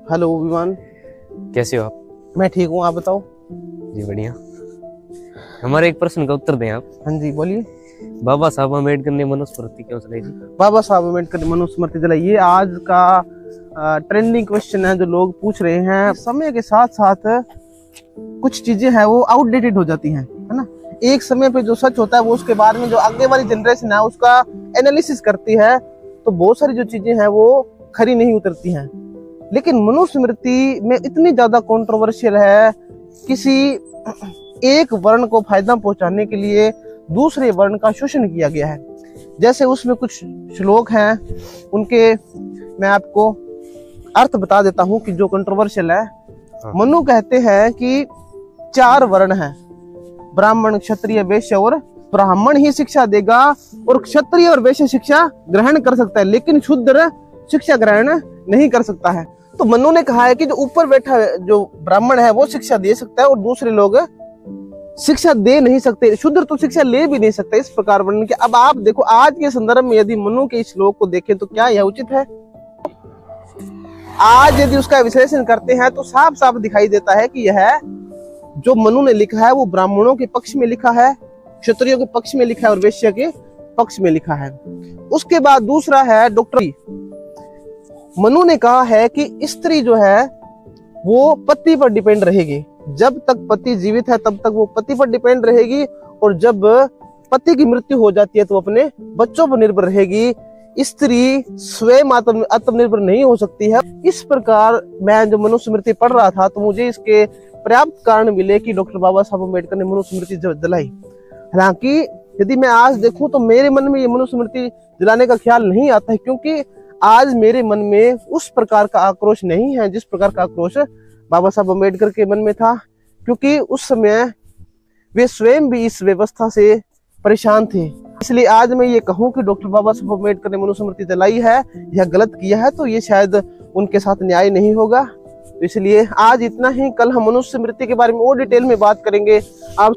Hello विमान, कैसे हो आप? मैं ठीक हूँ, आप बताओ। जी बढ़िया। हमारे एक प्रश्न का उत्तर दें आप। हाँ जी बोलिए। बाबा साहब अम्बेडकर ने मनुस्मृति क्यों चलाई थी? बाबा साहब अम्बेडकर ने मनुस्मृति जलाई, ये आज का ट्रेंडिंग क्वेश्चन है जो लोग पूछ रहे हैं। समय के साथ साथ कुछ चीजें हैं वो आउटडेटेड हो जाती हैं, है ना। एक समय पे जो सच होता है वो उसके बाद में जो आगे वाली जनरेशन है उसका एनालिसिस करती है, तो बहुत सारी जो चीजें हैं वो खरी नहीं उतरती हैं। लेकिन मनुस्मृति में इतनी ज्यादा कंट्रोवर्शियल है, किसी एक वर्ण को फायदा पहुंचाने के लिए दूसरे वर्ण का शोषण किया गया है। जैसे उसमें कुछ श्लोक हैं, उनके मैं आपको अर्थ बता देता हूं कि जो कंट्रोवर्शियल है। मनु कहते हैं कि 4 वर्ण हैं, ब्राह्मण, क्षत्रिय, वैश्य और ब्राह्मण ही शिक्षा देगा और क्षत्रिय और वैश्य शिक्षा ग्रहण कर सकता है, लेकिन शूद्र शिक्षा ग्रहण नहीं कर सकता है। तो मनु ने कहा है कि जो ऊपर बैठा जो ब्राह्मण है वो शिक्षा दे सकता है और दूसरे लोग शिक्षा दे नहीं सकते, शूद्र तो शिक्षा ले भी नहीं सकते। इस प्रकार वर्णन किया। अब आप देखो आज के संदर्भ में यदि मनु के इस श्लोक को देखें तो क्या यह उचित है? आज यदि उसका विश्लेषण करते हैं तो साफ साफ दिखाई देता है कि यह जो मनु ने लिखा है वो ब्राह्मणों के पक्ष में लिखा है, क्षत्रियों के पक्ष में लिखा है और वैश्य के पक्ष में लिखा है। उसके बाद दूसरा है डॉक्टर मनु ने कहा है कि स्त्री जो है वो पति पर डिपेंड रहेगी। जब तक पति जीवित है तब तक वो पति पर डिपेंड रहेगी, और जब पति की मृत्यु हो जाती है तो अपने बच्चों पर निर्भर रहेगी। स्त्री स्वयं आत्मनिर्भर नहीं हो सकती है। इस प्रकार मैं जो मनुस्मृति पढ़ रहा था तो मुझे इसके पर्याप्त कारण मिले कि डॉक्टर बाबा साहब अम्बेडकर ने मनुस्मृति जलाई। हालांकि यदि मैं आज देखूं तो मेरे मन में ये मनुस्मृति जलाने का ख्याल नहीं आता है, क्योंकि आज मेरे मन में उस प्रकार का आक्रोश नहीं है जिस प्रकार का आक्रोश बाबा साहब अम्बेडकर के मन में था, क्योंकि उस समय वे स्वयं भी इस व्यवस्था से परेशान थे। इसलिए आज मैं ये कहूं कि डॉक्टर बाबा साहब अम्बेडकर ने मनुस्मृति जलाई है या गलत किया है तो ये शायद उनके साथ न्याय नहीं होगा। तो इसलिए आज इतना ही, कल हम मनुस्मृति के बारे में और डिटेल में बात करेंगे। आप